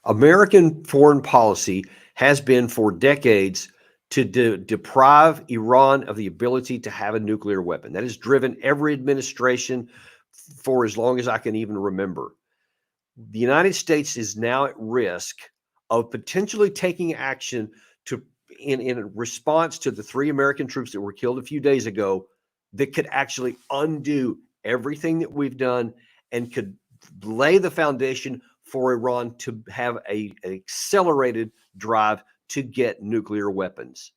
American foreign policy has been for decades to deprive Iran of the ability to have a nuclear weapon. That has driven every administration for as long as I can even remember. The United States is now at risk of potentially taking action to in response to the 3 American troops that were killed a few days ago that could actually undo everything that we've done and could lay the foundation for Iran to have an accelerated drive to get nuclear weapons.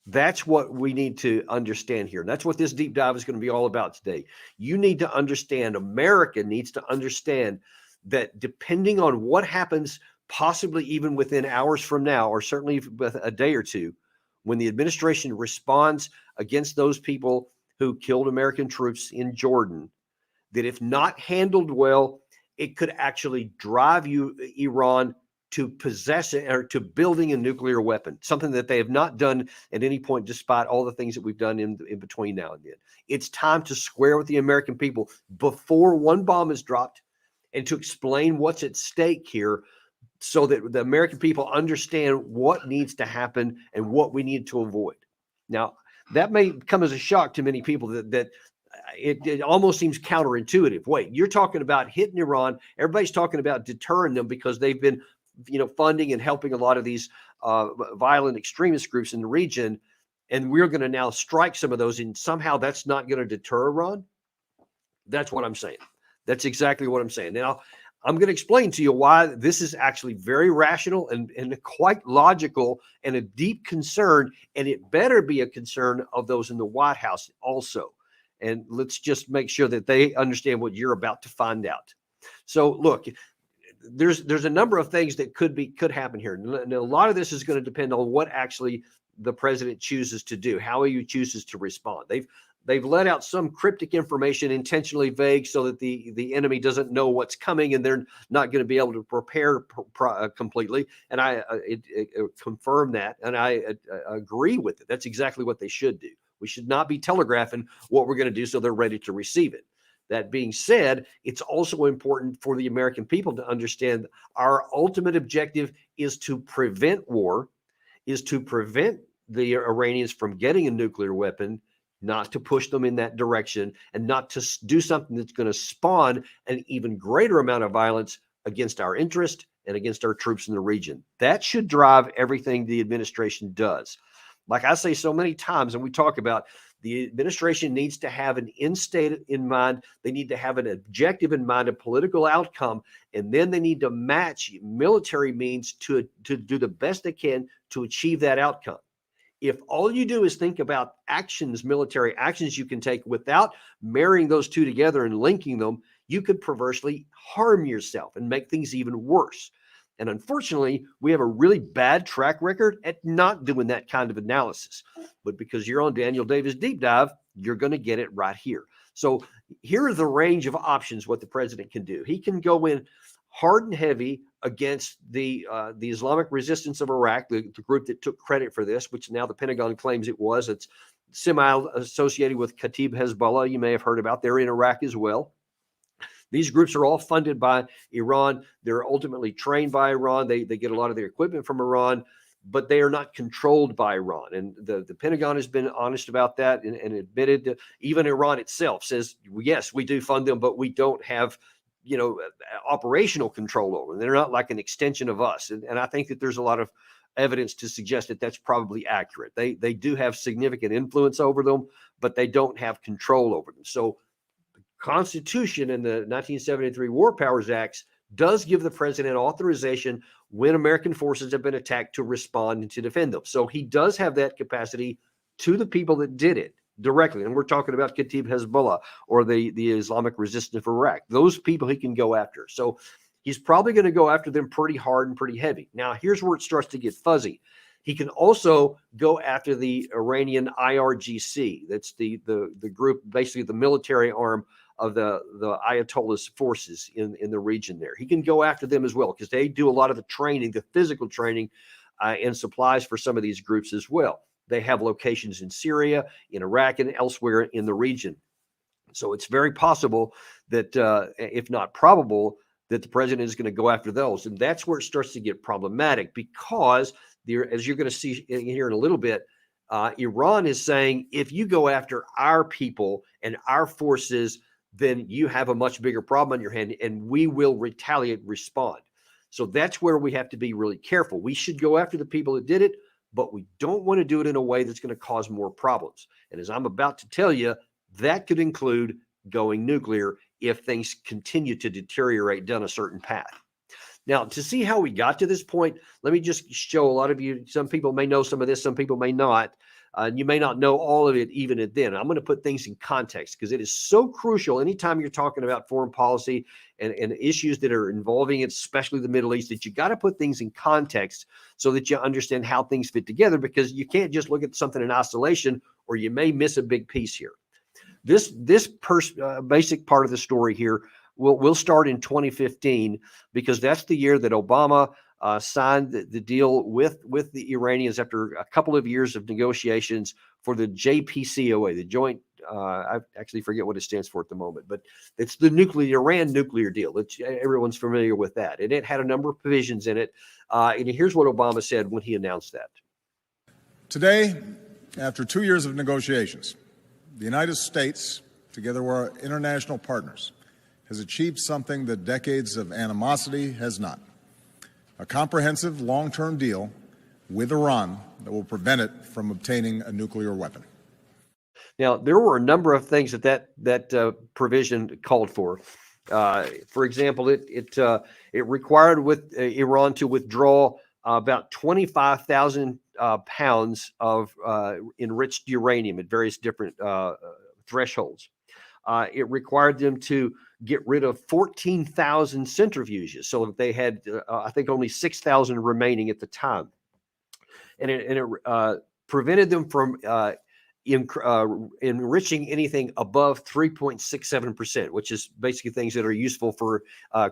That's what we need to understand here. And that's what this deep dive is going to be all about today. You need to understand, America needs to understand that depending on what happens, possibly even within hours from now, or certainly with a day or two, when the administration responds against those people who killed American troops in Jordan, that if not handled well, it could actually drive Iran to possessing or to building a nuclear weapon, something that they have not done at any point, despite all the things that we've done in between now and then. It's time to square with the American people before one bomb is dropped and to explain what's at stake here so that the American people understand what needs to happen and what we need to avoid. Now, that may come as a shock to many people that it almost seems counterintuitive. Wait, you're talking about hitting Iran. Everybody's talking about deterring them because they've been, funding and helping a lot of these violent extremist groups in the region. And we're going to now strike some of those, and somehow that's not going to deter Iran. That's what I'm saying. That's exactly what I'm saying. Now, I'm going to explain to you why this is actually very rational and quite logical and a deep concern, and it better be a concern of those in the White House also. And let's just make sure that they understand what you're about to find out. So, look, there's a number of things that could happen here. And a lot of this is going to depend on what actually the president chooses to do, how he chooses to respond. They've let out some cryptic information, intentionally vague, so that the enemy doesn't know what's coming, and they're not going to be able to prepare completely. And I confirm that, and I agree with it. That's exactly what they should do. We should not be telegraphing what we're going to do so they're ready to receive it. That being said, it's also important for the American people to understand our ultimate objective is to prevent war, is to prevent the Iranians from getting a nuclear weapon, not to push them in that direction, and not to do something that's going to spawn an even greater amount of violence against our interest and against our troops in the region. That should drive everything the administration does. Like I say so many times, and we talk about, the administration needs to have an end state in mind. They need to have an objective in mind, a political outcome, and then they need to match military means to do the best they can to achieve that outcome. If all you do is think about actions, military actions you can take without marrying those two together and linking them, you could perversely harm yourself and make things even worse. And unfortunately, we have a really bad track record at not doing that kind of analysis. But because you're on Daniel Davis Deep Dive, you're going to get it right here. So here are the range of options what the president can do. He can go in hard and heavy against the Islamic resistance of Iraq, the group that took credit for this, which now the Pentagon claims it was. It's semi-associated with Kataib Hezbollah. You may have heard about. They're in Iraq as well. These groups are all funded by Iran. They're ultimately trained by Iran. They get a lot of their equipment from Iran, but they are not controlled by Iran. And the Pentagon has been honest about that and admitted to, even Iran itself says, yes, we do fund them, but we don't have operational control over them. They're not like an extension of us. And I think that there's a lot of evidence to suggest that that's probably accurate. They do have significant influence over them, but they don't have control over them. So Constitution and the 1973 War Powers Acts does give the president authorization when American forces have been attacked to respond and to defend them. So he does have that capacity to the people that did it directly. And we're talking about Kataib Hezbollah or the Islamic resistance of Iraq. Those people he can go after. So he's probably going to go after them pretty hard and pretty heavy. Now, here's where it starts to get fuzzy. He can also go after the Iranian IRGC. That's the group, basically the military arm of the Ayatollah's forces in the region there. He can go after them as well because they do a lot of the training, the physical training and supplies for some of these groups as well. They have locations in Syria, in Iraq, and elsewhere in the region. So it's very possible that, if not probable, that the president is going to go after those. And that's where it starts to get problematic, because there, as you're going to see here in a little bit, Iran is saying, if you go after our people and our forces, then you have a much bigger problem on your hand, and we will retaliate, respond. So that's where we have to be really careful. We should go after the people that did it, but we don't want to do it in a way that's going to cause more problems. And as I'm about to tell you, that could include going nuclear if things continue to deteriorate down a certain path. Now, to see how we got to this point, let me just show a lot of you. Some people may know some of this, some people may not. You may not know all of it even at then. I'm going to put things in context because it is so crucial anytime you're talking about foreign policy and issues that are involving it, especially the Middle East, that you got to put things in context so that you understand how things fit together, because you can't just look at something in isolation or you may miss a big piece here. This basic part of the story here will start in 2015, because that's the year that Obama signed the deal with the Iranians after a couple of years of negotiations for the JPCOA, the Joint. I actually forget what it stands for at the moment, but it's the Iran nuclear deal. Everyone's familiar with that, and it had a number of provisions in it. And here's what Obama said when he announced that. Today, after 2 years of negotiations, the United States, together with our international partners, has achieved something that decades of animosity has not: a comprehensive long-term deal with Iran that will prevent it from obtaining a nuclear weapon. Now, there were a number of things that provision called for. For example, it required Iran to withdraw about 25,000 pounds of enriched uranium at various different thresholds. It required them to get rid of 14,000 centrifuges, so that they had, I think, only 6,000 remaining at the time. And it prevented them from enriching anything above 3.67%, which is basically things that are useful for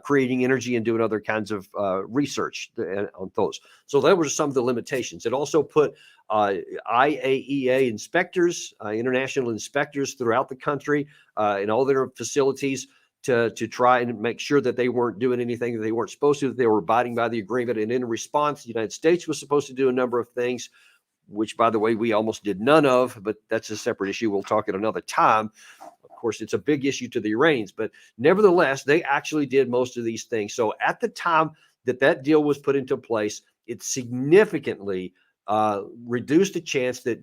creating energy and doing other kinds of research on those. So that were some of the limitations. It also put IAEA inspectors, international inspectors throughout the country in all their facilities to try and make sure that they weren't doing anything that they weren't supposed to, that they were abiding by the agreement. And in response, the United States was supposed to do a number of things, which, by the way, we almost did none of, but that's a separate issue. We'll talk at another time. Of course, it's a big issue to the Iranians, but nevertheless, they actually did most of these things. So at the time that deal was put into place, it significantly reduced the chance that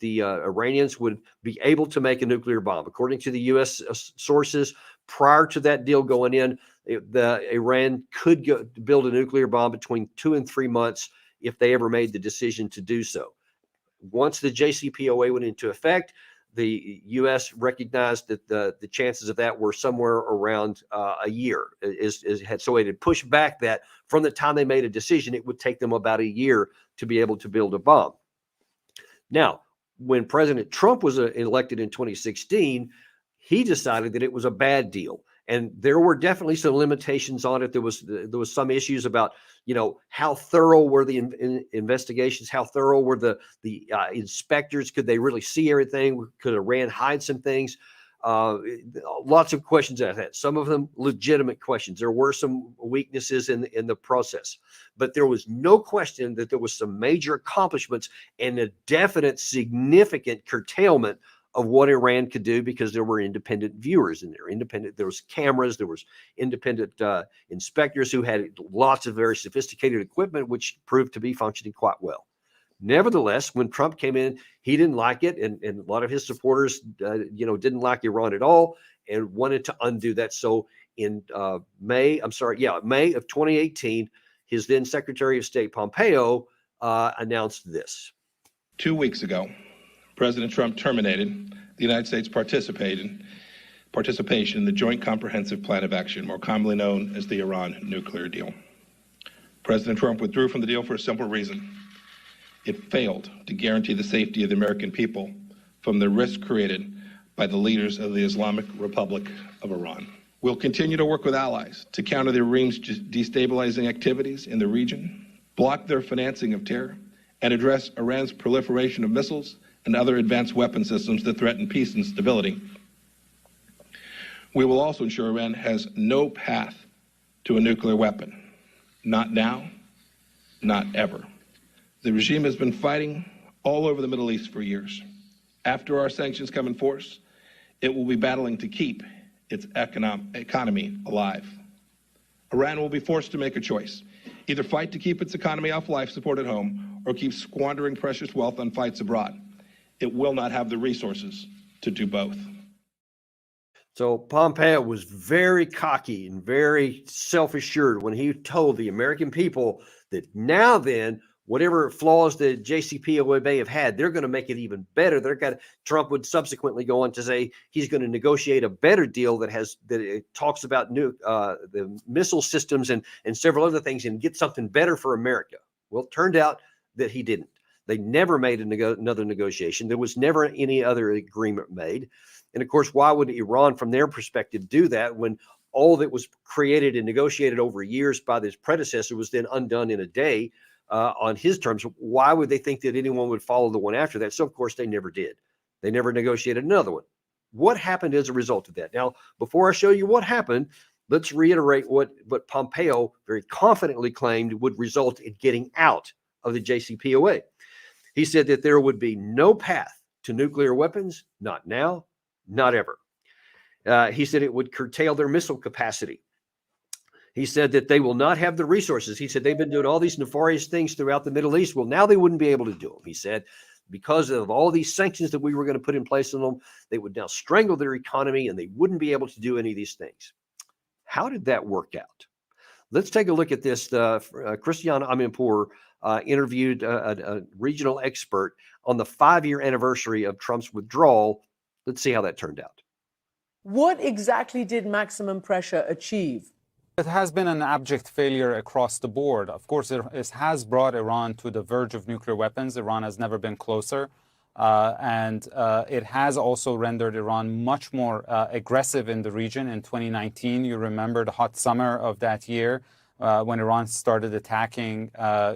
the Iranians would be able to make a nuclear bomb. According to the U.S. sources, prior to that deal going in, Iran could build a nuclear bomb between 2 and 3 months if they ever made the decision to do so. Once the JCPOA went into effect, the U.S. recognized that the chances of that were somewhere around a year. So it had pushed back that from the time they made a decision, it would take them about a year to be able to build a bomb. Now, when President Trump was elected in 2016, he decided that it was a bad deal. And there were definitely some limitations on it. There was some issues about, how thorough were the investigations? How thorough were the inspectors? Could they really see everything? Could Iran hide some things? Lots of questions I had. Some of them legitimate questions. There were some weaknesses in the process, but there was no question that there was some major accomplishments and a definite, significant curtailment of what Iran could do, because there were independent viewers in there. There was cameras, there was independent inspectors who had lots of very sophisticated equipment, which proved to be functioning quite well. Nevertheless, when Trump came in, he didn't like it, and a lot of his supporters, didn't like Iran at all and wanted to undo that. So in May of 2018, his then Secretary of State Pompeo announced this. 2 weeks ago, President Trump terminated the United States participation in the Joint Comprehensive Plan of Action, more commonly known as the Iran nuclear deal. President Trump withdrew from the deal for a simple reason. It failed to guarantee the safety of the American people from the risk created by the leaders of the Islamic Republic of Iran. We'll continue to work with allies to counter the regime's destabilizing activities in the region, block their financing of terror, and address Iran's proliferation of missiles and other advanced weapon systems that threaten peace and stability. We will also ensure Iran has no path to a nuclear weapon. Not now, not ever. The regime has been fighting all over the Middle East for years. After our sanctions come in force, it will be battling to keep its economy alive. Iran will be forced to make a choice. Either fight to keep its economy off life support at home or keep squandering precious wealth on fights abroad. It will not have the resources to do both. So Pompeo was very cocky and very self-assured when he told the American people that now then, whatever flaws the JCPOA may have had, they're going to make it even better. Trump would subsequently go on to say he's going to negotiate a better deal that it talks about the missile systems and several other things and get something better for America. Well, it turned out that he didn't. They never made another negotiation. There was never any other agreement made. And of course, why would Iran, from their perspective, do that when all that was created and negotiated over years by this predecessor was then undone in a day on his terms? Why would they think that anyone would follow the one after that? So, of course, they never did. They never negotiated another one. What happened as a result of that? Now, before I show you what happened, let's reiterate what Pompeo very confidently claimed would result in getting out of the JCPOA. He said that there would be no path to nuclear weapons, not now, not ever. He said it would curtail their missile capacity. He said that they will not have the resources. He said they've been doing all these nefarious things throughout the Middle East. Well, now they wouldn't be able to do them. He said because of all these sanctions that we were going to put in place on them, they would now strangle their economy and they wouldn't be able to do any of these things. How did that work out? Let's take a look at this. Christiane Amanpour interviewed a regional expert on the 5-year anniversary of Trump's withdrawal. Let's see how that turned out. What exactly did maximum pressure achieve? It has been an abject failure across the board. Of course, it has brought Iran to the verge of nuclear weapons. Iran has never been closer. And it has also rendered Iran much more aggressive in the region. In 2019, you remember the hot summer of that year when Iran started attacking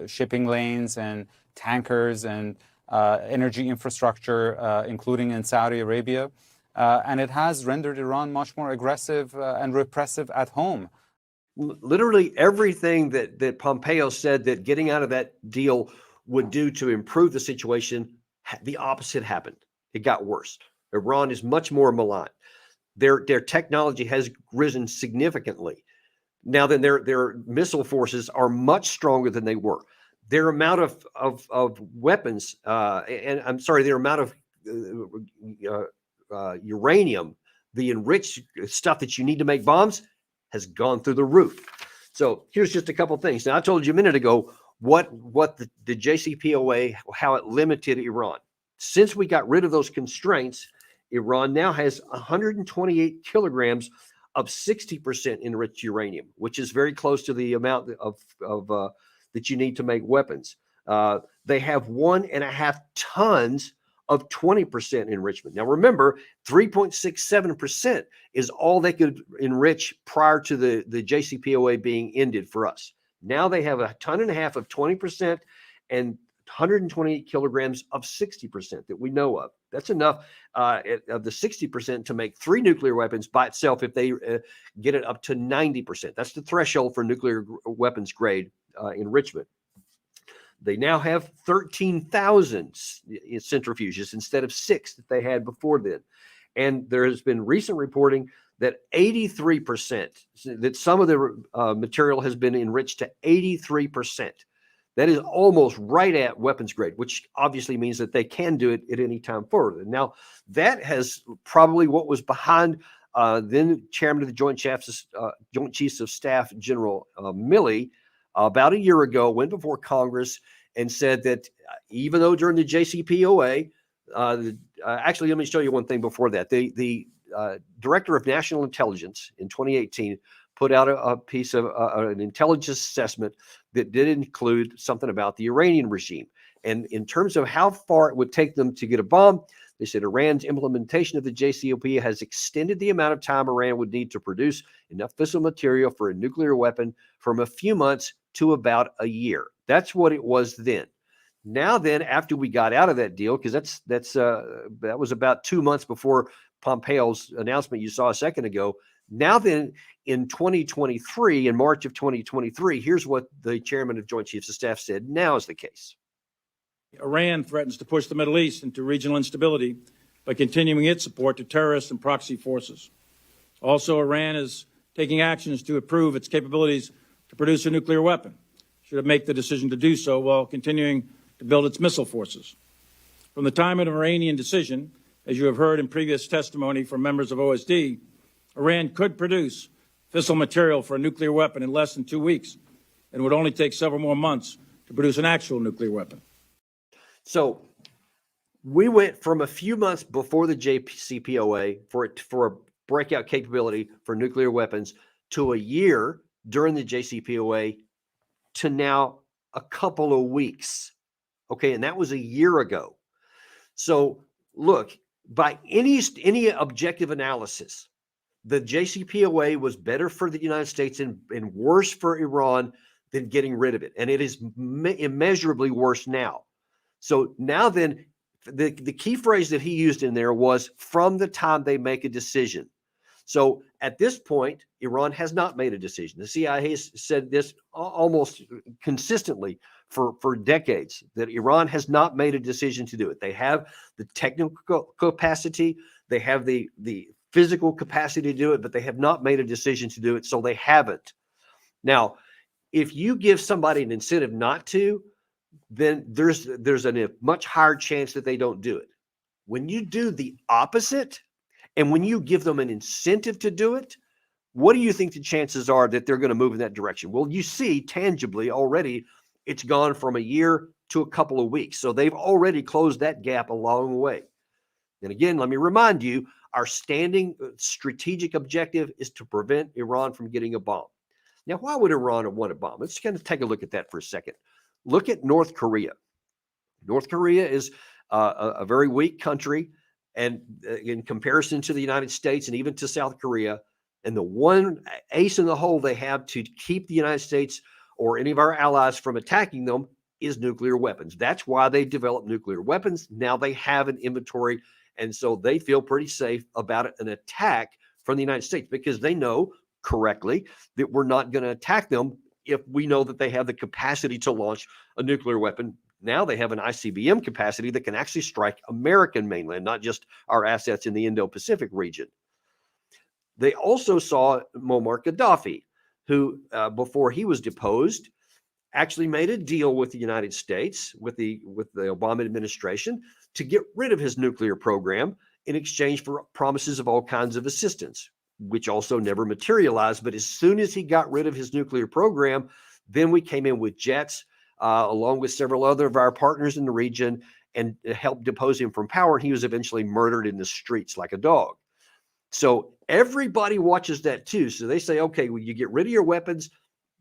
shipping lanes and tankers and energy infrastructure, including in Saudi Arabia. And it has rendered Iran much more aggressive and repressive at home. Literally everything that Pompeo said that getting out of that deal would do to improve the situation, the opposite happened. It got worse. Iran is much more malign. Their technology has risen significantly. Now then, their missile forces are much stronger than they were. Their amount of weapons, their amount of uranium, the enriched stuff that you need to make bombs, has gone through the roof. So here's just a couple things. Now, I told you a minute ago what the JCPOA, how it limited Iran. Since we got rid of those constraints, Iran now has 128 kilograms of 60% enriched uranium, which is very close to the amount of that you need to make weapons. They have 1.5 tons of 20% enrichment. Now, remember, 3.67% is all they could enrich prior to the JCPOA being ended for us. Now they have 1.5 tons of 20% and 128 kilograms of 60% that we know of. That's enough of the 60% to make 3 nuclear weapons by itself if they get it up to 90%. That's the threshold for nuclear weapons grade enrichment. They now have 13,000 centrifuges instead of 6 that they had before then. And there has been recent reporting that 83%, that some of the material has been enriched to 83%. That is almost right at weapons grade, which obviously means that they can do it at any time forward. Now, that has probably what was behind then Chairman of the Joint Chiefs of Staff, General Milley, about a year ago, went before Congress and said that even though during the JCPOA, actually, let me show you one thing before that. The Director of National Intelligence in 2018 put out a piece of an intelligence assessment that did include something about the Iranian regime. And in terms of how far it would take them to get a bomb, they said Iran's implementation of the JCPOA has extended the amount of time Iran would need to produce enough fissile material for a nuclear weapon from a few months to about a year. That's what it was then. Now then, after we got out of that deal, because that was about 2 months before Pompeo's announcement you saw a second ago. Now then, in 2023, in March of 2023, here's what the chairman of Joint Chiefs of Staff said now is the case. Iran threatens to push the Middle East into regional instability by continuing its support to terrorists and proxy forces. Also, Iran is taking actions to improve its capabilities to produce a nuclear weapon, should it make the decision to do so, while continuing to build its missile forces. From the time of an Iranian decision, as you have heard in previous testimony from members of OSD, Iran could produce fissile material for a nuclear weapon in less than 2 weeks, and would only take several more months to produce an actual nuclear weapon. So we went from a few months before the JCPOA for a breakout capability for nuclear weapons to a year during the JCPOA to now a couple of weeks. Okay, and that was a year ago. So look, by any objective analysis, the JCPOA was better for the United States and worse for Iran than getting rid of it. And it is immeasurably worse now. So now then, the key phrase that he used in there was from the time they make a decision. So at this point, Iran has not made a decision. The CIA has said this almost consistently for decades, that Iran has not made a decision to do it. They have the technical capacity, they have the physical capacity to do it, but they have not made a decision to do it, so they haven't. Now, if you give somebody an incentive not to, then there's a much higher chance that they don't do it. When you do the opposite, and when you give them an incentive to do it, what do you think the chances are that they're going to move in that direction? Well, you see tangibly already, it's gone from a year to a couple of weeks. So they've already closed that gap a long way. And again, let me remind you, our standing strategic objective is to prevent Iran from getting a bomb. Now, why would Iran want a bomb? Let's kind of take a look at that for a second. Look at North Korea. North Korea is a very weak country, and in comparison to the United States and even to South Korea, and the one ace in the hole they have to keep the United States or any of our allies from attacking them is nuclear weapons. That's why they developed nuclear weapons. Now they have an inventory, and so they feel pretty safe about an attack from the United States because they know correctly that we're not going to attack them if we know that they have the capacity to launch a nuclear weapon. Now they have an ICBM capacity that can actually strike American mainland, not just our assets in the Indo-Pacific region. They also saw Muammar Gaddafi, who, before he was deposed, actually made a deal with the United States, with the Obama administration, to get rid of his nuclear program in exchange for promises of all kinds of assistance, which also never materialized. But as soon as he got rid of his nuclear program, then we came in with jets, along with several other of our partners in the region, and helped depose him from power. And he was eventually murdered in the streets like a dog. So everybody watches that too. So they say, okay, when you get rid of your weapons,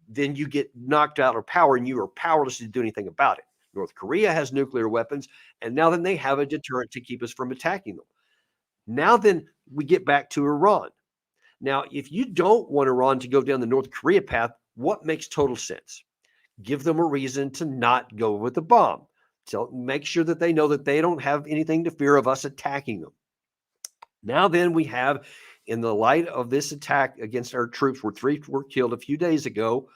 then you get knocked out of power and you are powerless to do anything about it. North Korea has nuclear weapons, and now then they have a deterrent to keep us from attacking them. Now then we get back to Iran. Now, if you don't want Iran to go down the North Korea path, what makes total sense? Give them a reason to not go with the bomb. So make sure that they know that they don't have anything to fear of us attacking them. Now then we have, in the light of this attack against our troops, where 3 were killed a few days ago,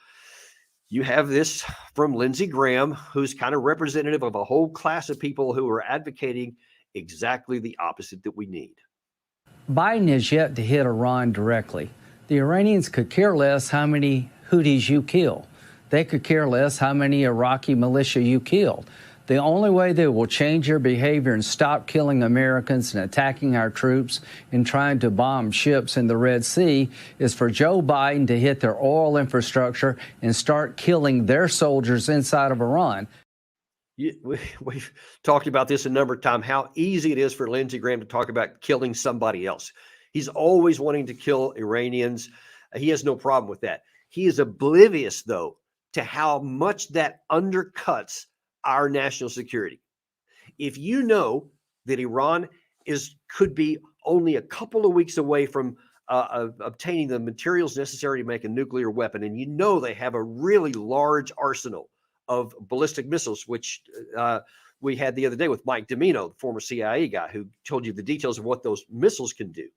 you have this from Lindsey Graham, who's kind of representative of a whole class of people who are advocating exactly the opposite that we need. Biden has yet to hit Iran directly. The Iranians could care less how many Houthis you kill. They could care less how many Iraqi militia you killed. The only way they will change their behavior and stop killing Americans and attacking our troops and trying to bomb ships in the Red Sea is for Joe Biden to hit their oil infrastructure and start killing their soldiers inside of Iran. We've talked about this a number of times, how easy it is for Lindsey Graham to talk about killing somebody else. He's always wanting to kill Iranians. He has no problem with that. He is oblivious, though, to how much that undercuts our national security. If you know that Iran could be only a couple of weeks away from obtaining the materials necessary to make a nuclear weapon, and you know they have a really large arsenal of ballistic missiles, which we had the other day with Mike Domino, the former CIA guy, who told you the details of what those missiles can do.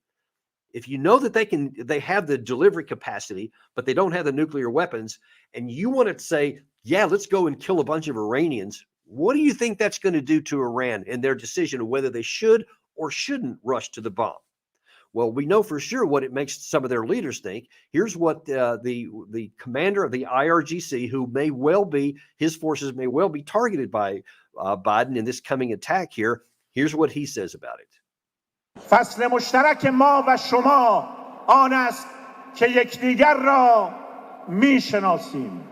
If you know that they have the delivery capacity, but they don't have the nuclear weapons, and you want to say, yeah, let's go and kill a bunch of Iranians, what do you think that's going to do to Iran and their decision of whether they should or shouldn't rush to the bomb? Well, we know for sure what it makes some of their leaders think. Here's what the commander of the IRGC, who may well be, his forces may well be targeted by Biden in this coming attack here. Here's what he says about it. فصل مشترک ما و شما آن است که یکدیگر را میشناسیم.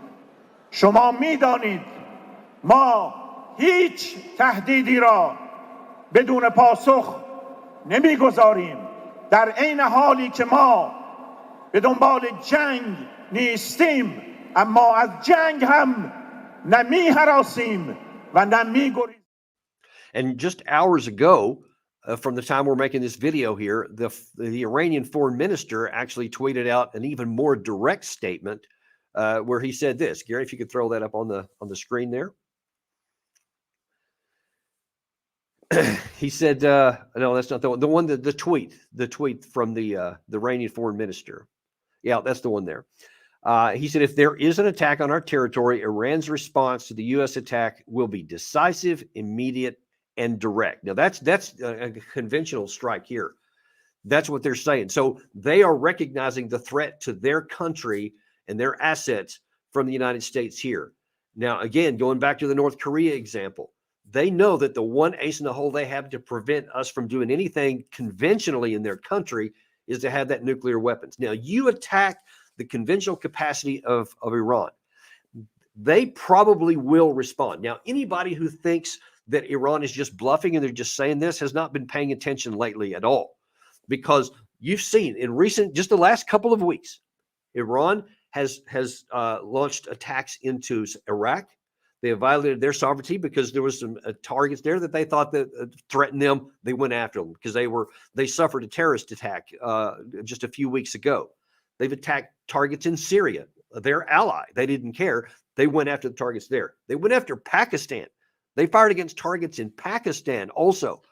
شما میدانید ما هیچ تهدیدی را بدون پاسخ نمیگذاریم. در عین حالی که ما به دنبال جنگ نیستیم، اما از جنگ هم نمیهراسیم و نمیگریزیم. And just hours ago, from the time we're making this video here, the Iranian foreign minister actually tweeted out an even more direct statement where he said this. Gary, if you could throw that up on the screen there. He said, no, that's not the one. The one that the tweet from the Iranian foreign minister. Yeah, that's the one there. He said, if there is an attack on our territory, Iran's response to the U.S. attack will be decisive, immediate, and direct. Now, that's a conventional strike here. That's what they're saying. So they are recognizing the threat to their country and their assets from the United States here. Now, again, going back to the North Korea example, they know that the one ace in the hole they have to prevent us from doing anything conventionally in their country is to have that nuclear weapons. Now, you attack the conventional capacity of Iran, they probably will respond. Now, anybody who thinks that Iran is just bluffing and they're just saying this has not been paying attention lately at all, because you've seen in just the last couple of weeks, Iran has launched attacks into Iraq. They have violated their sovereignty because there was some targets there that they thought that threatened them. They went after them because they suffered a terrorist attack just a few weeks ago. They've attacked targets in Syria, their ally. They didn't care. They went after the targets there. They went after Pakistan. They fired against targets in Pakistan also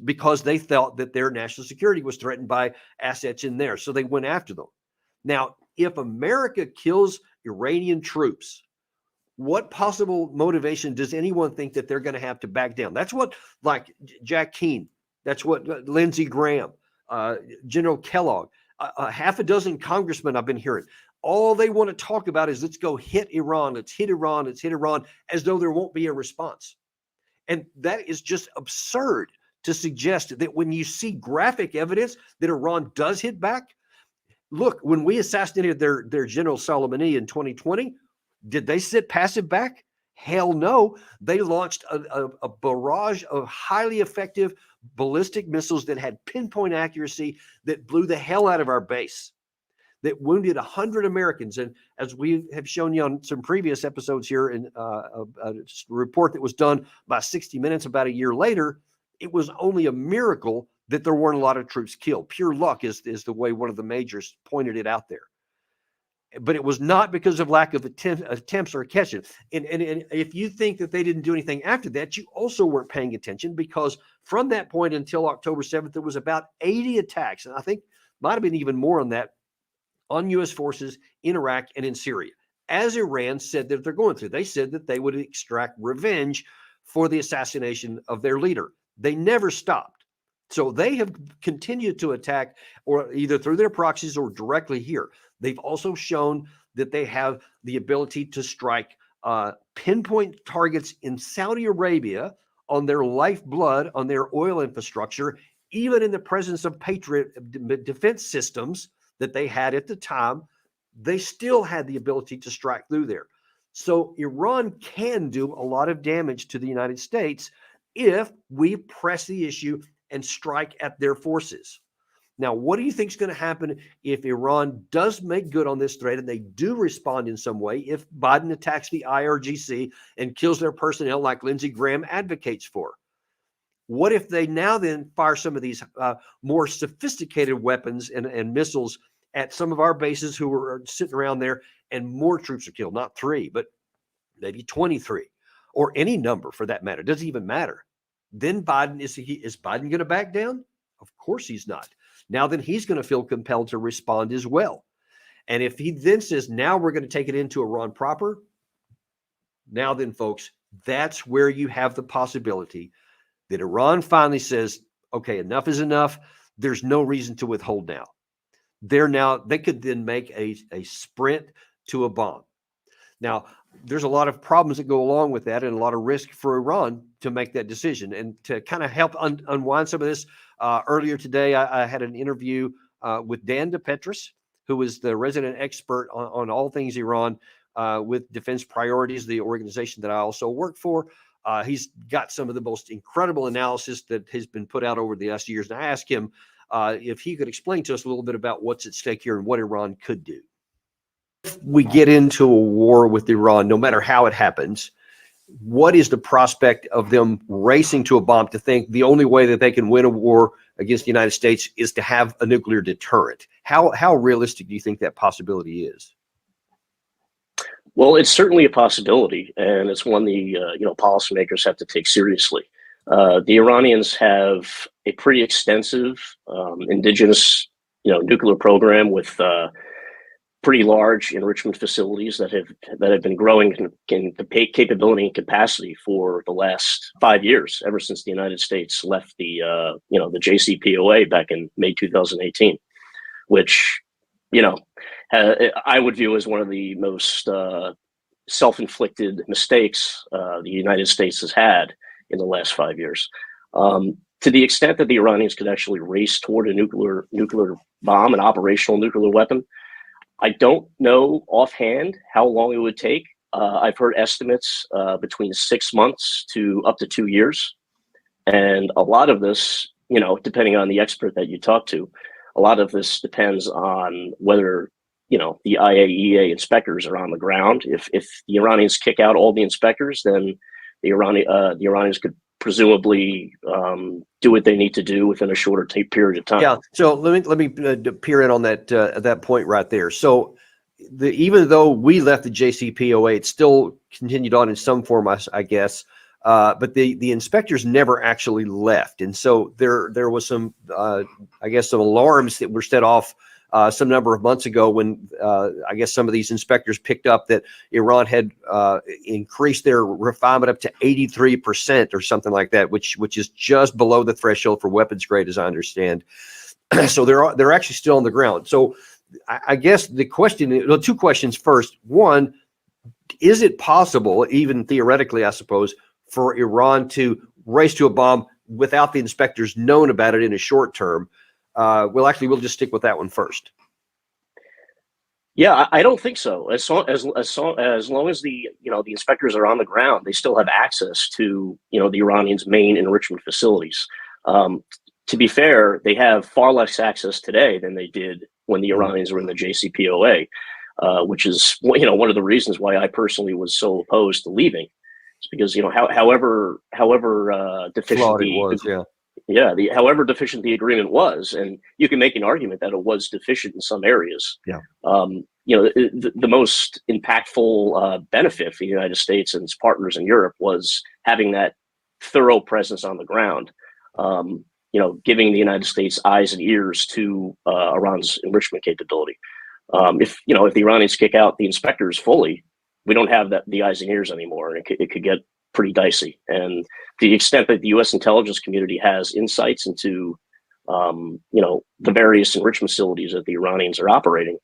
because they felt that their national security was threatened by assets in there. So they went after them. Now, if America kills Iranian troops, what possible motivation does anyone think that they're going to have to back down? That's what, like Jack Keane, that's what Lindsey Graham, General Kellogg, half a dozen congressmen I've been hearing. All they want to talk about is let's go hit Iran, let's hit Iran, let's hit Iran, as though there won't be a response. And that is just absurd to suggest that when you see graphic evidence that Iran does hit back. Look, when we assassinated their General Soleimani in 2020, did they sit passive back? Hell no. They launched a barrage of highly effective ballistic missiles that had pinpoint accuracy that blew the hell out of our base, that wounded 100 Americans. And as we have shown you on some previous episodes here in a report that was done by 60 Minutes about a year later, it was only a miracle that there weren't a lot of troops killed. Pure luck is the way one of the majors pointed it out there. But it was not because of lack of attempts or catching. And if you think that they didn't do anything after that, you also weren't paying attention, because from that point until October 7th, there was about 80 attacks. And I think might have been even more on that, on U.S. forces in Iraq and in Syria, as Iran said that they're going through. They said that they would extract revenge for the assassination of their leader. They never stopped. So they have continued to attack, or either through their proxies or directly here. They've also shown that they have the ability to strike pinpoint targets in Saudi Arabia on their lifeblood, on their oil infrastructure, even in the presence of Patriot defense systems that they had at the time. They still had the ability to strike through there. So Iran can do a lot of damage to the United States if we press the issue and strike at their forces. Now, what do you think is going to happen if Iran does make good on this threat and they do respond in some way, if Biden attacks the IRGC and kills their personnel like Lindsey Graham advocates for? What if they now then fire some of these more sophisticated weapons and missiles at some of our bases who are sitting around there, and more troops are killed? Not 3, but maybe 23. or any number for that matter, doesn't even matter, then Biden is Biden going to back down? Of course he's not. Now then he's going to feel compelled to respond as well. And if he then says, now we're going to take it into Iran proper, now then, folks, that's where you have the possibility that Iran finally says, okay, enough is enough. There's no reason to withhold now. They could then make a sprint to a bomb. Now, there's a lot of problems that go along with that and a lot of risk for Iran to make that decision. And to kind of help unwind some of this, earlier today, I had an interview with Dan DePetris, who is the resident expert on all things Iran with Defense Priorities, the organization that I also work for. He's got some of the most incredible analysis that has been put out over the last years. And I asked him if he could explain to us a little bit about what's at stake here and what Iran could do. If we get into a war with Iran, no matter how it happens, what is the prospect of them racing to a bomb to think the only way that they can win a war against the United States is to have a nuclear deterrent? How realistic do you think that possibility is? Well, it's certainly a possibility, and it's one the policymakers have to take seriously. The Iranians have a pretty extensive indigenous nuclear program with pretty large enrichment facilities that have been growing in capability and capacity for the last 5 years, ever since the United States left the JCPOA back in May 2018, which I would view as one of the most self-inflicted mistakes the United States has had in the last 5 years. To the extent that the Iranians could actually race toward a nuclear bomb, an operational nuclear weapon, I don't know offhand how long it would take. I've heard estimates between 6 months to up to 2 years. And a lot of this, depending on the expert that you talk to, a lot of this depends on whether, the IAEA inspectors are on the ground. If the Iranians kick out all the inspectors, then the Iranians could presumably do what they need to do within a shorter period of time. Yeah. So let me peer in on that point right there. So even though we left the JCPOA, it still continued on in some form, I guess. But the inspectors never actually left, and so there was some some alarms that were set off some number of months ago when I guess some of these inspectors picked up that Iran had increased their refinement up to 83% or something like that, which is just below the threshold for weapons grade, as I understand. So they're actually still on the ground. So I guess the question, well, two questions. First, one, is it possible, even theoretically, I suppose, for Iran to race to a bomb without the inspectors knowing about it in a short term? We'll just stick with that one first. Yeah, I don't think so. As long as the the inspectors are on the ground, they still have access to the Iranians' main enrichment facilities. To be fair, they have far less access today than they did when the Iranians were in the JCPOA, which is one of the reasons why I personally was so opposed to leaving. It's because however deficient however deficient the agreement was, and you can make an argument that it was deficient in some areas. Yeah. The most impactful benefit for the United States and its partners in Europe was having that thorough presence on the ground. Giving the United States eyes and ears to Iran's enrichment capability. If the Iranians kick out the inspectors fully, we don't have the eyes and ears anymore, and it could get pretty dicey. And to the extent that the U.S. intelligence community has insights into, the various enrichment facilities that the Iranians are operating,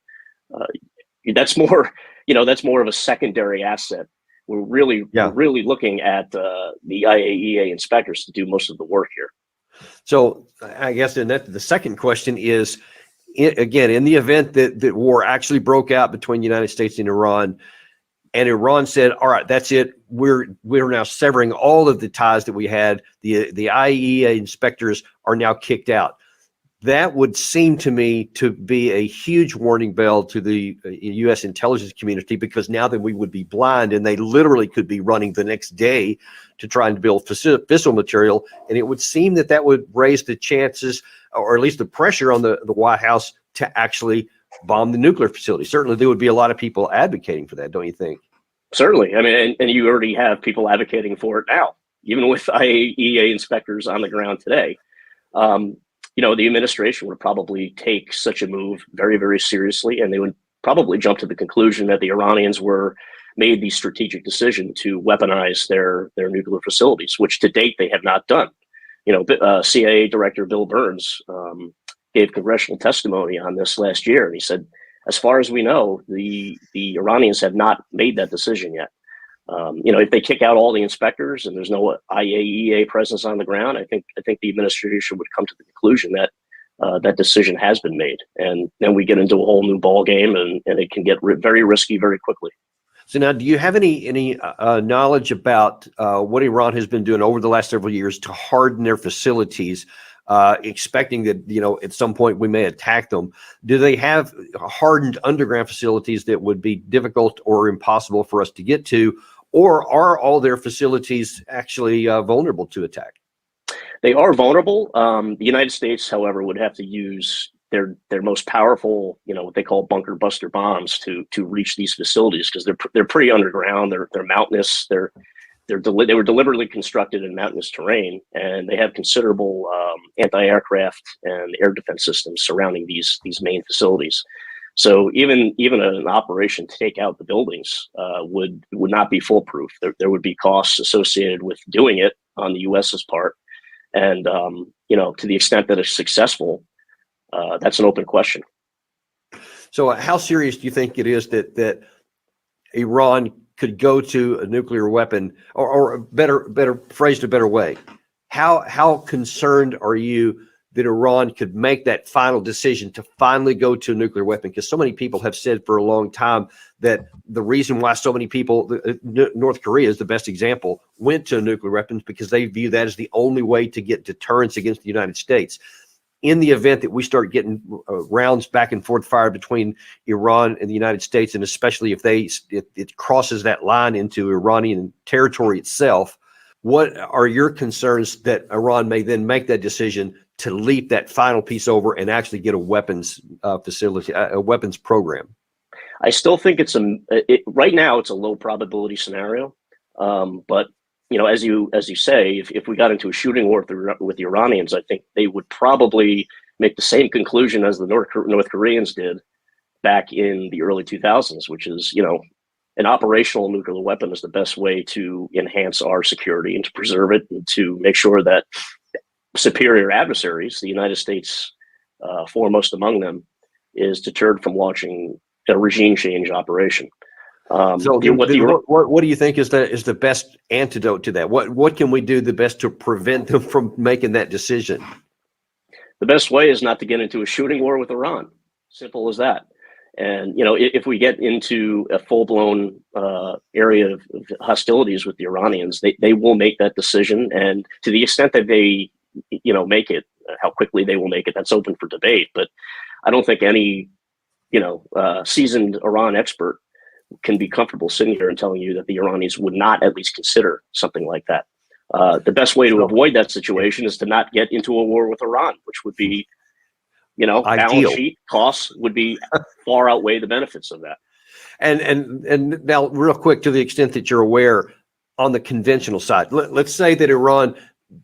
that's more of a secondary asset. We're really looking at the IAEA inspectors to do most of the work here. So I guess the second question is, again, in the event that war actually broke out between the United States and Iran said, all right, that's it. We're now severing all of the ties that we had. The IAEA inspectors are now kicked out. That would seem to me to be a huge warning bell to the U.S. intelligence community, because now that we would be blind and they literally could be running the next day to try and build fissile material. And it would seem that would raise the chances, or at least the pressure on the White House to actually bomb the nuclear facility. Certainly there would be a lot of people advocating for that, don't you think? Certainly. I mean, and you already have people advocating for it now, even with IAEA inspectors on the ground today. The administration would probably take such a move very, very seriously, and they would probably jump to the conclusion that the Iranians made the strategic decision to weaponize their nuclear facilities, which to date they have not done. CIA Director Bill Burns gave congressional testimony on this last year, and he said, as far as we know, the Iranians have not made that decision yet. If they kick out all the inspectors and there's no IAEA presence on the ground, I think the administration would come to the conclusion that that decision has been made, and then we get into a whole new ball game, and it can get very risky very quickly. So now, do you have any knowledge about what Iran has been doing over the last several years to harden their facilities, expecting that at some point we may attack them? Do they have hardened underground facilities that would be difficult or impossible for us to get to, or are all their facilities actually vulnerable to attack? They are vulnerable. The United States, however, would have to use their most powerful, what they call bunker buster bombs to reach these facilities, because they're pretty underground. They're mountainous. They were deliberately constructed in mountainous terrain, and they have considerable anti-aircraft and air defense systems surrounding these main facilities. So even an operation to take out the buildings would not be foolproof. There would be costs associated with doing it on the U.S.'s part, and to the extent that it's successful, that's an open question. So how serious do you think it is that Iran could go to a nuclear weapon, or better phrased a better way? How concerned are you that Iran could make that final decision to finally go to a nuclear weapon? Because so many people have said for a long time that the reason why so many people, North Korea is the best example, went to nuclear weapons because they view that as the only way to get deterrence against the United States. In the event that we start getting rounds back and forth fired between Iran and the United States, and especially if it crosses that line into Iranian territory itself, what are your concerns that Iran may then make that decision to leap that final piece over and actually get a weapons facility, a weapons program? I still think right now it's a low probability scenario, but as you say, if we got into a shooting war with the Iranians, I think they would probably make the same conclusion as the North Koreans did back in the early 2000s, which is, an operational nuclear weapon is the best way to enhance our security and to preserve it, and to make sure that superior adversaries, the United States foremost among them, is deterred from launching a regime change operation. So what do you think is the best antidote to that? What can we do the best to prevent them from making that decision? The best way is not to get into a shooting war with Iran. Simple as that. And if we get into a full-blown area of hostilities with the Iranians, they will make that decision. And to the extent that they make it, how quickly they will make it, that's open for debate. But I don't think any seasoned Iran expert can be comfortable sitting here and telling you that the Iranians would not at least consider something like that. The best way to avoid that situation is to not get into a war with Iran, which would be, balance sheet costs would be far outweigh the benefits of that. And now, real quick, to the extent that you're aware, on the conventional side, let's say that Iran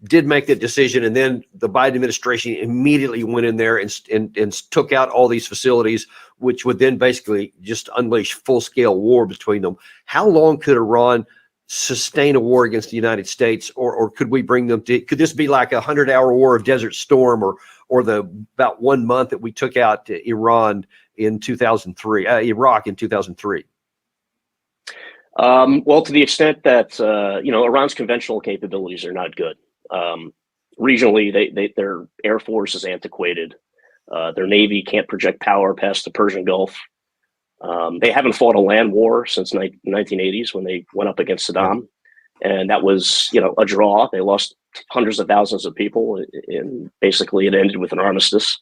did make that decision, and then the Biden administration immediately went in there and took out all these facilities, which would then basically just unleash full-scale war between them. How long could Iran sustain a war against the United States, or could we bring them to? Could this be like a 100-hour war of Desert Storm, or the about 1 month that we took out Iran in 2003, Iraq in 2003? Well, to the extent that Iran's conventional capabilities are not good. Regionally, their air force is antiquated. Their navy can't project power past the Persian Gulf. They haven't fought a land war since the 1980s when they went up against Saddam, and that was a draw. They lost hundreds of thousands of people, and basically it ended with an armistice.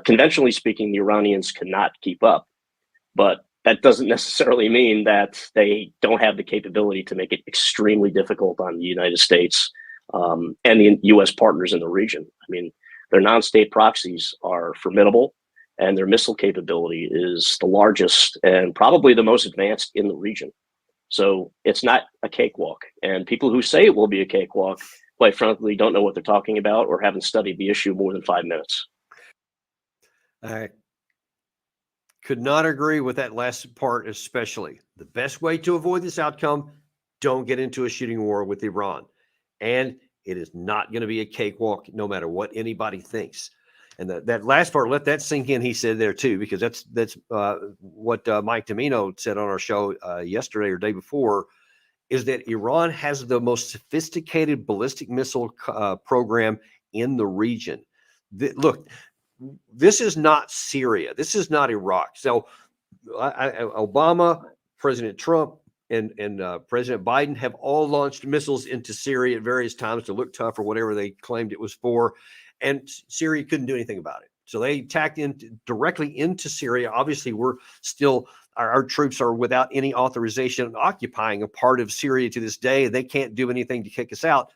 Conventionally speaking, the Iranians cannot keep up, but that doesn't necessarily mean that they don't have the capability to make it extremely difficult on the United States and the U.S. partners in the region. I mean, their non-state proxies are formidable, and their missile capability is the largest and probably the most advanced in the region. So it's not a cakewalk. And people who say it will be a cakewalk, quite frankly, don't know what they're talking about or haven't studied the issue more than 5 minutes. I could not agree with that last part, especially. The best way to avoid this outcome, don't get into a shooting war with Iran. And it is not going to be a cakewalk, no matter what anybody thinks. And that last part, let that sink in, he said there too, because that's what Mike Domino said on our show yesterday or day before, is that Iran has the most sophisticated ballistic missile program in the region. Look, this is not Syria. This is not Iraq. So Obama, President Trump, and President Biden have all launched missiles into Syria at various times to look tough or whatever they claimed it was for. And Syria couldn't do anything about it. So they attacked directly into Syria. Obviously, we're still, our troops are without any authorization occupying a part of Syria to this day. They can't do anything to kick us out.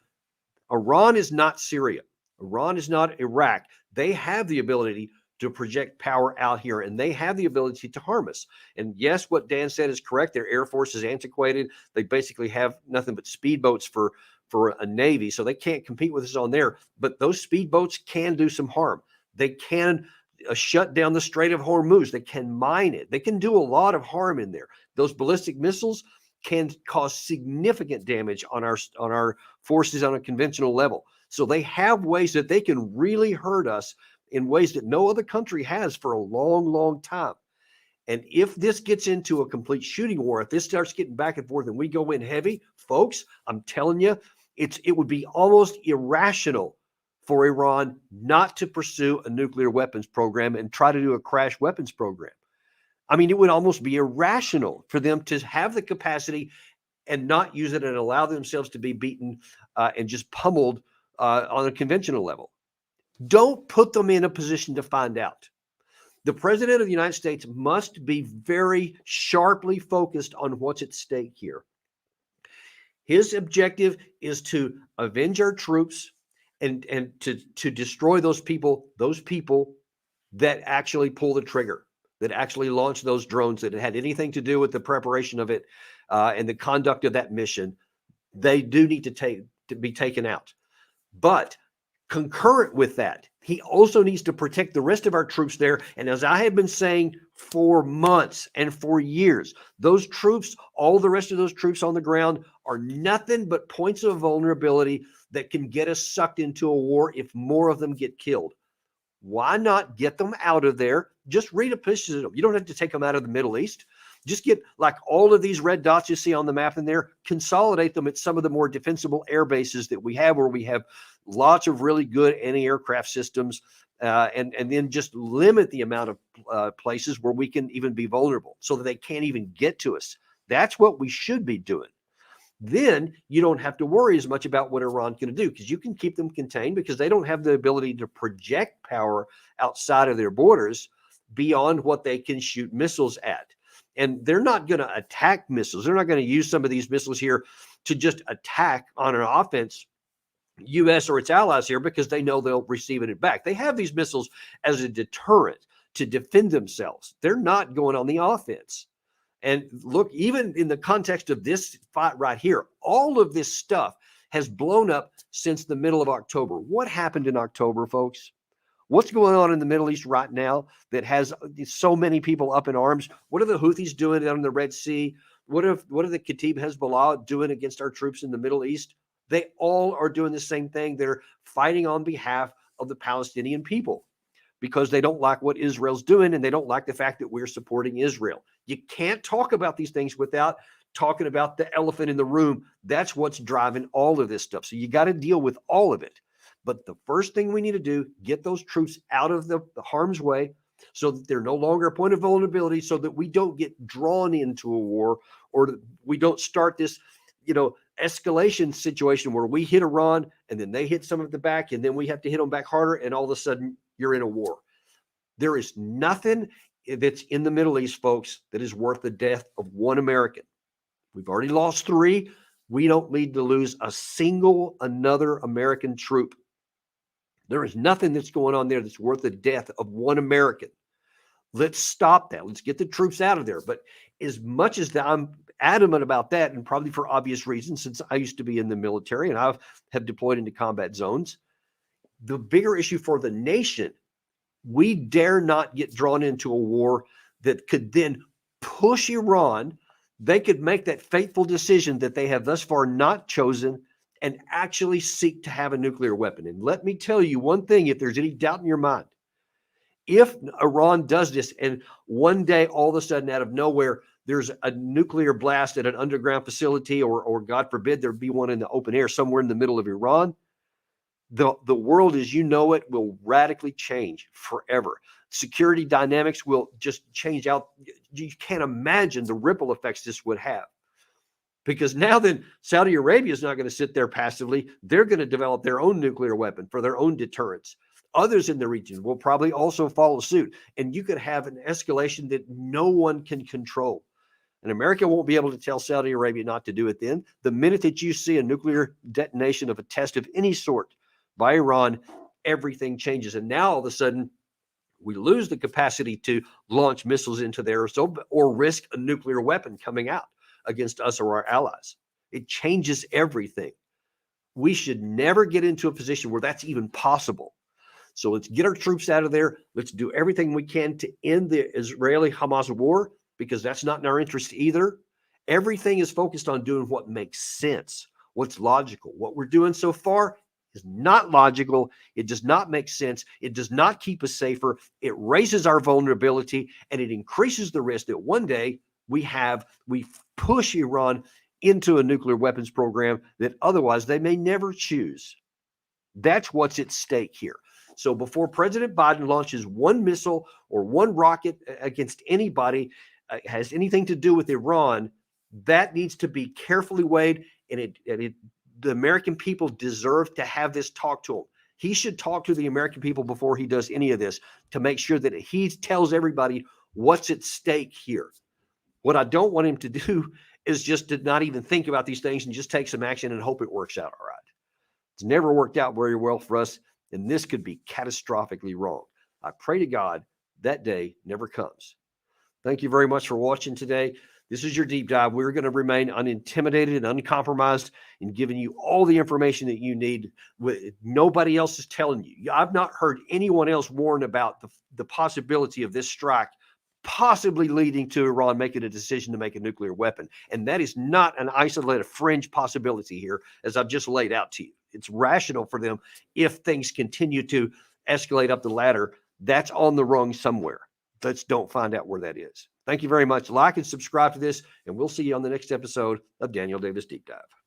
Iran is not Syria. Iran is not Iraq. They have the ability to project power out here, and they have the ability to harm us. And yes, what Dan said is correct. Their Air Force is antiquated. They basically have nothing but speedboats for a Navy, so they can't compete with us on there. But those speedboats can do some harm. They can shut down the Strait of Hormuz. They can mine it. They can do a lot of harm in there. Those ballistic missiles can cause significant damage on our forces on a conventional level. So they have ways that they can really hurt us in ways that no other country has for a long, long time. And if this gets into a complete shooting war, if this starts getting back and forth and we go in heavy, folks, I'm telling you, it would be almost irrational for Iran not to pursue a nuclear weapons program and try to do a crash weapons program. I mean, it would almost be irrational for them to have the capacity and not use it and allow themselves to be beaten and just pummeled on a conventional level. Don't put them in a position to find out. The president of the United States must be very sharply focused on what's at stake here. His objective is to avenge our troops and to destroy those people that actually pull the trigger, that actually launch those drones, that had anything to do with the preparation of it and the conduct of that mission. They do need to be taken out. But concurrent with that, he also needs to protect the rest of our troops there. And as I have been saying for months and for years, those troops, all the rest of those troops on the ground are nothing but points of vulnerability that can get us sucked into a war if more of them get killed. Why not get them out of there? Just reposition them. You don't have to take them out of the Middle East. Just get like all of these red dots you see on the map in there, consolidate them at some of the more defensible air bases that we have, where we have lots of really good anti-aircraft systems, and then just limit the amount of places where we can even be vulnerable so that they can't even get to us. That's what we should be doing. Then you don't have to worry as much about what Iran's going to do, because you can keep them contained because they don't have the ability to project power outside of their borders beyond what they can shoot missiles at. And they're not going to attack missiles. They're not going to use some of these missiles here to just attack on an offense, U.S. or its allies here, because they know they'll receive it back. They have these missiles as a deterrent to defend themselves. They're not going on the offense. And look, even in the context of this fight right here, all of this stuff has blown up since the middle of October. What happened in October, folks? What's going on in the Middle East right now that has so many people up in arms? What are the Houthis doing down in the Red Sea? What are the Kataib Hezbollah doing against our troops in the Middle East? They all are doing the same thing. They're fighting on behalf of the Palestinian people because they don't like what Israel's doing, and they don't like the fact that we're supporting Israel. You can't talk about these things without talking about the elephant in the room. That's what's driving all of this stuff. So you got to deal with all of it. But the first thing we need to do, get those troops out of the harm's way so that they're no longer a point of vulnerability, so that we don't get drawn into a war, or we don't start this, escalation situation where we hit Iran and then they hit some of the back, and then we have to hit them back harder, and all of a sudden you're in a war. There is nothing that's in the Middle East, folks, that is worth the death of one American. We've already lost 3. We don't need to lose a single another American troop. There is nothing that's going on there that's worth the death of one American. Let's stop that. Let's get the troops out of there. But as much as I'm adamant about that, and probably for obvious reasons, since I used to be in the military and I have deployed into combat zones. The bigger issue for the nation, we dare not get drawn into a war that could then push Iran. They could make that fateful decision that they have thus far not chosen and actually seek to have a nuclear weapon. And let me tell you one thing, if there's any doubt in your mind, if Iran does this and one day all of a sudden out of nowhere there's a nuclear blast at an underground facility, or God forbid there be one in the open air somewhere in the middle of Iran, the world as you know it will radically change forever. Security dynamics will just change out. You can't imagine the ripple effects this would have. Because now then Saudi Arabia is not going to sit there passively. They're going to develop their own nuclear weapon for their own deterrence. Others in the region will probably also follow suit. And you could have an escalation that no one can control. And America won't be able to tell Saudi Arabia not to do it then. The minute that you see a nuclear detonation of a test of any sort by Iran, everything changes. And now all of a sudden, we lose the capacity to launch missiles into there or risk a nuclear weapon coming out against us or our allies. It changes everything. We should never get into a position where that's even possible. So let's get our troops out of there. Let's do everything we can to end the Israeli-Hamas war, because that's not in our interest either. Everything is focused on doing what makes sense, what's logical. What we're doing so far is not logical. It does not make sense. It does not keep us safer. It raises our vulnerability, and it increases the risk that one day we push Iran into a nuclear weapons program that otherwise they may never choose. That's what's at stake here. So before President Biden launches one missile or one rocket against anybody, has anything to do with Iran, that needs to be carefully weighed, and the American people deserve to have this talk to him. He should talk to the American people before he does any of this to make sure that he tells everybody what's at stake here. What I don't want him to do is just to not even think about these things and just take some action and hope it works out all right. It's never worked out very well for us, and this could be catastrophically wrong. I pray to God that day never comes. Thank you very much for watching today. This is your deep dive. We're going to remain unintimidated and uncompromised in giving you all the information that you need. Nobody else is telling you. I've not heard anyone else warn about the possibility of this strike possibly leading to Iran making a decision to make a nuclear weapon. And that is not an isolated fringe possibility here, as I've just laid out to you. It's rational for them if things continue to escalate up the ladder. That's on the rung somewhere. Let's don't find out where that is. Thank you very much. Like and subscribe to this, and we'll see you on the next episode of Daniel Davis Deep Dive.